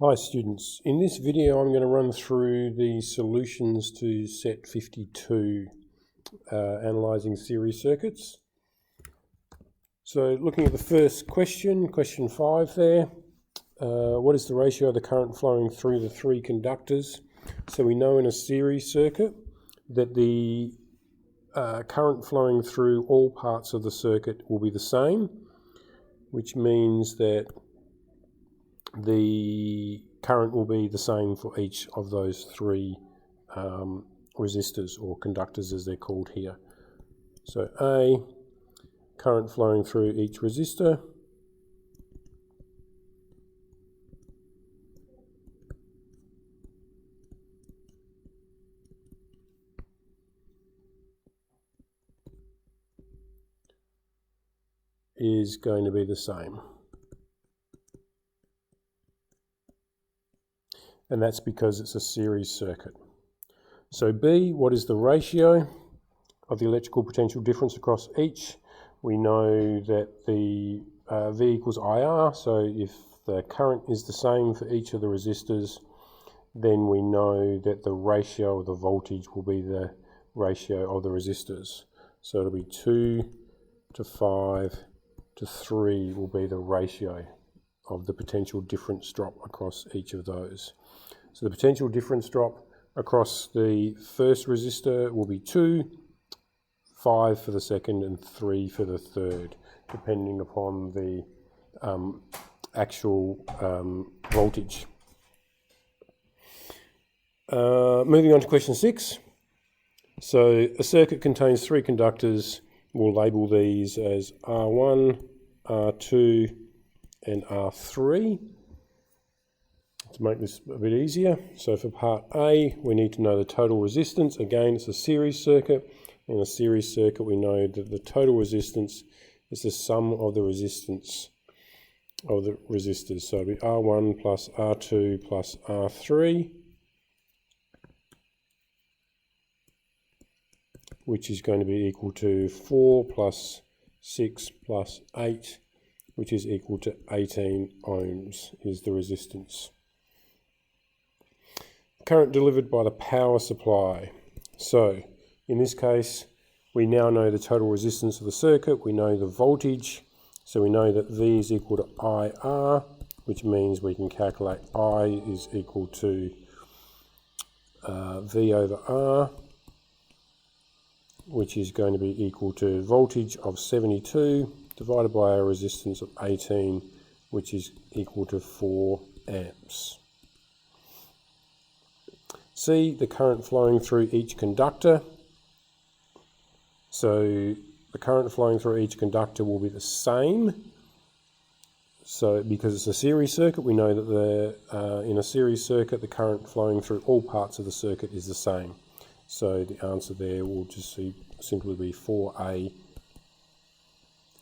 Hi students, in this video I'm going to run through the solutions to set 52 analysing series circuits. So looking at the first question, question 5 there, what is the ratio of the current flowing through the three conductors? So we know in a series circuit that the current flowing through all parts of the circuit will be the same, which means that the current will be the same for each of those three resistors or conductors as they're called here. So A, current flowing through each resistor, is going to be the same. And that's because it's a series circuit. So B, what is the ratio of the electrical potential difference across each? We know that the V equals IR, so if the current is the same for each of the resistors, then we know that the ratio of the voltage will be the ratio of the resistors. So it'll be 2 to 5 to 3 will be the ratio of the potential difference drop across each of those. So the potential difference drop across the first resistor will be 2, 5 for the second and 3 for the third, depending upon the actual voltage. Moving on to question 6. So a circuit contains three conductors. We'll label these as R1, R2 and R3 to make this a bit easier. So for part A, we need to know the total resistance. Again, it's a series circuit. In a series circuit, we know that the total resistance is the sum of the resistance of the resistors. So it'll be R1 plus R2 plus R3, which is going to be equal to 4 plus 6 plus 8, which is equal to 18 ohms is the resistance. Current delivered by the power supply. So in this case, we now know the total resistance of the circuit, we know the voltage, so we know that V is equal to IR, which means we can calculate I is equal to V over R, which is going to be equal to voltage of 72 divided by a resistance of 18, which is equal to 4 amps. C, the current flowing through each conductor. So the current flowing through each conductor will be the same. So because it's a series circuit, we know that in a series circuit, the current flowing through all parts of the circuit is the same. So the answer there will just simply be 4A,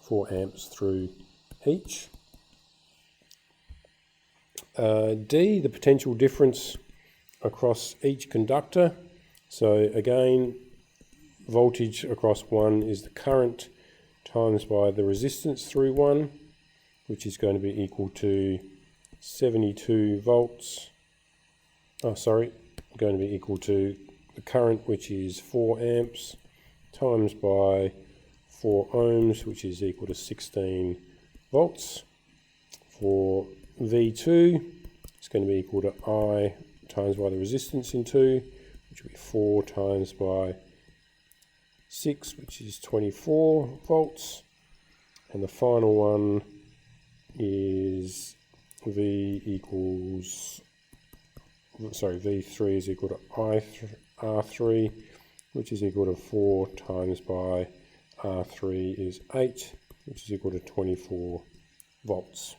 4 amps through each. D, the potential difference across each conductor. So again, voltage across one is the current times by the resistance through one, which is going to be equal to 72 volts. Going to be equal to the current, which is 4 amps, times by 4 ohms, which is equal to 16 volts. For V2, it's going to be equal to I times by the resistance in 2, which will be 4 times by 6, which is 24 volts. And the final one is V3 is equal to R3, which is equal to 4 times by R3 is 8, which is equal to 24 volts.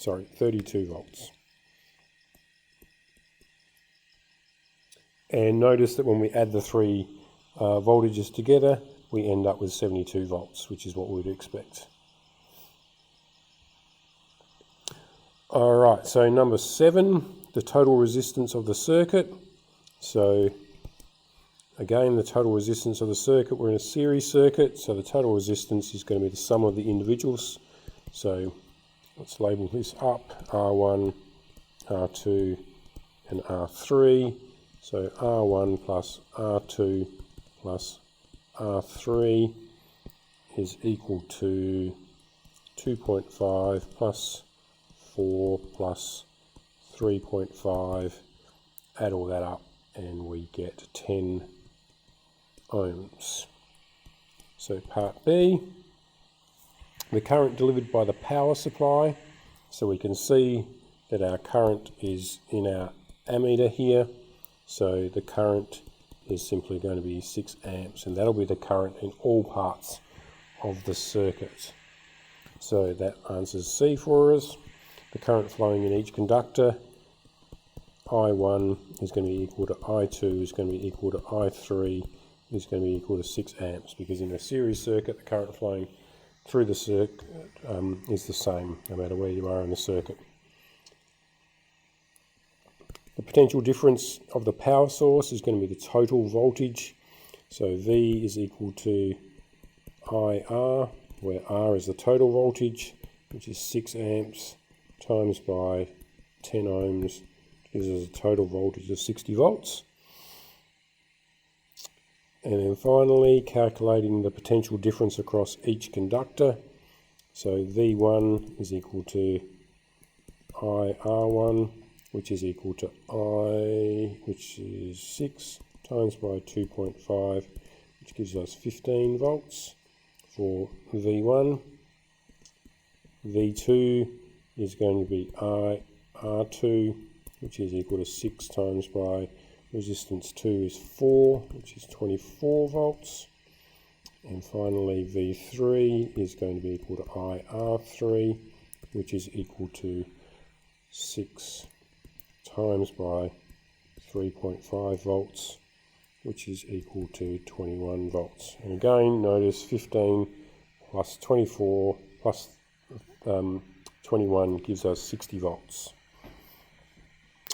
32 volts. And notice that when we add the three voltages together, we end up with 72 volts, which is what we would expect. Alright, so number 7, the total resistance of the circuit. So again, the total resistance of the circuit, we're in a series circuit, so the total resistance is going to be the sum of the individual So let's label this up, R1, R2 and R3. So R1 plus R2 plus R3 is equal to 2.5 plus 4 plus 3.5. Add all that up and we get 10 ohms. So part B, the current delivered by the power supply. So we can see that our current is in our ammeter here. So the current is simply going to be 6 amps, and that'll be the current in all parts of the circuit. So that answers C for us. The current flowing in each conductor, I1 is going to be equal to I2 is going to be equal to I3 is going to be equal to 6 amps, because in a series circuit the current flowing through the circuit is the same no matter where you are in the circuit. The potential difference of the power source is going to be the total voltage. So V is equal to IR, where R is the total voltage, which is 6 amps, times by 10 ohms, gives us a total voltage of 60 volts. And then finally, calculating the potential difference across each conductor. So V1 is equal to IR1, which is equal to I, which is 6 times by 2.5, which gives us 15 volts for V1. V2 is going to be IR2, which is equal to 6 times by resistance 2 is 4, which is 24 volts. And finally V3 is going to be equal to IR3, which is equal to 6 times by 3.5 volts, which is equal to 21 volts. And again, notice 15 plus 24 plus 21 gives us 60 volts.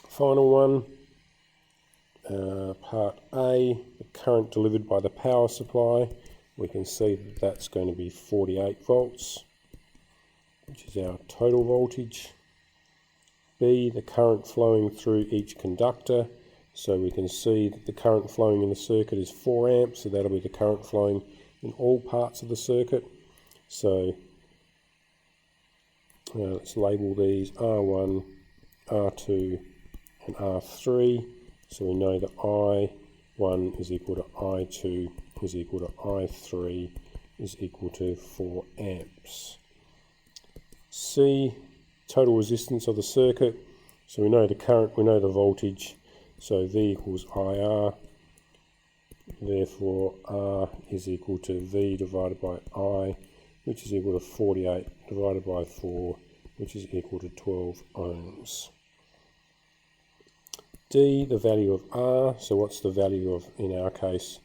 Final one, part A, the current delivered by the power supply. We can see that that's going to be 48 volts, which is our total voltage. B, the current flowing through each conductor. So we can see that the current flowing in the circuit is 4 amps, so that'll be the current flowing in all parts of the circuit. So let's label these R1, R2 and R3. So we know that I1 is equal to I2 is equal to I3 is equal to 4 amps. C, total resistance of the circuit. So we know the current, we know the voltage. So V equals IR. Therefore R is equal to V divided by I, which is equal to 48 divided by 4, which is equal to 12 ohms. D, the value of R. So what's the value of, in our case,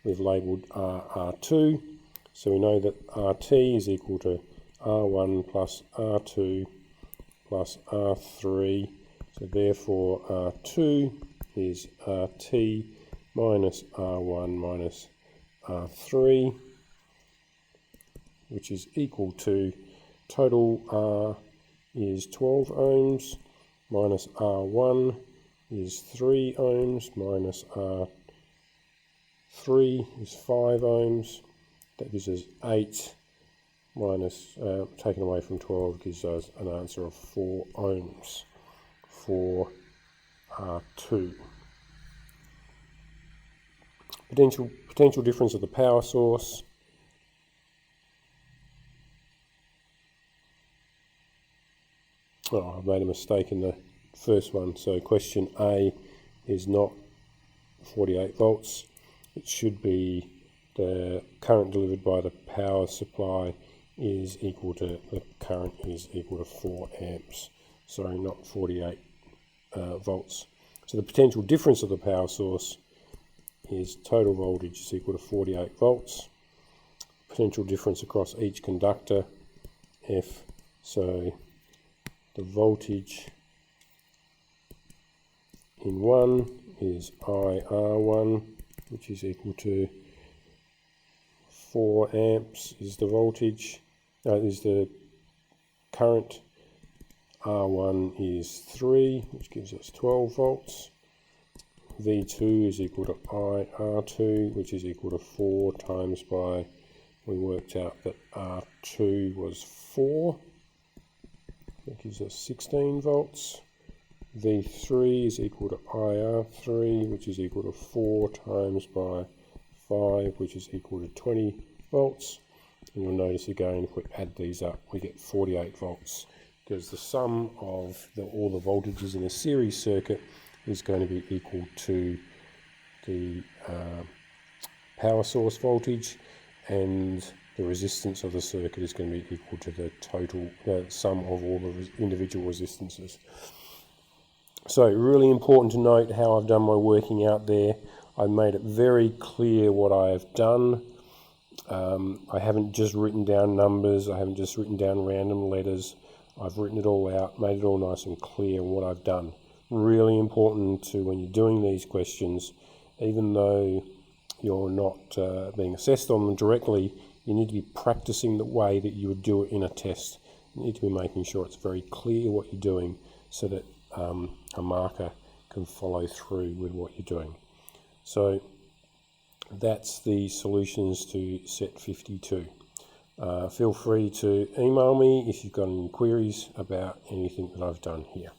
we've labelled R2. So we know that RT is equal to R1 plus R2 plus R3. So therefore R2 is RT minus R1 minus R3, which is equal to total R is 12 ohms minus R1 is 3 ohms minus R3 is 5 ohms. That gives us 8 minus, taken away from 12 gives us an answer of 4 ohms for R2. Potential difference of the power source. Oh, I made a mistake in the first one. So question A is not 48 volts. It should be the current delivered by the power supply is equal to, the current is equal to 4 amps. Sorry, not 48 volts. So the potential difference of the power source is total voltage is equal to 48 volts. Potential difference across each conductor, F. So the voltage in one is IR1, which is equal to 4 amps is the voltage, is the current. R1 is 3, which gives us 12 volts. V2 is equal to IR2, which is equal to 4 times by, we worked out that R2 was 4. That gives us 16 volts. V3 is equal to IR3, which is equal to 4 times by 5, which is equal to 20 volts. And you'll notice again, if we add these up, we get 48 volts, because the sum of all the voltages in a series circuit is going to be equal to the power source voltage, and the resistance of the circuit is going to be equal to the total sum of all the individual resistances. So really important to note how I've done my working out there. I've made it very clear what I have done. I haven't just written down numbers, I haven't just written down random letters. I've written it all out, made it all nice and clear what I've done. Really important to, when you're doing these questions, even though you're not being assessed on them directly, you need to be practicing the way that you would do it in a test. You need to be making sure it's very clear what you're doing, so that a marker can follow through with what you're doing. So that's the solutions to set 52. Feel free to email me if you've got any queries about anything that I've done here.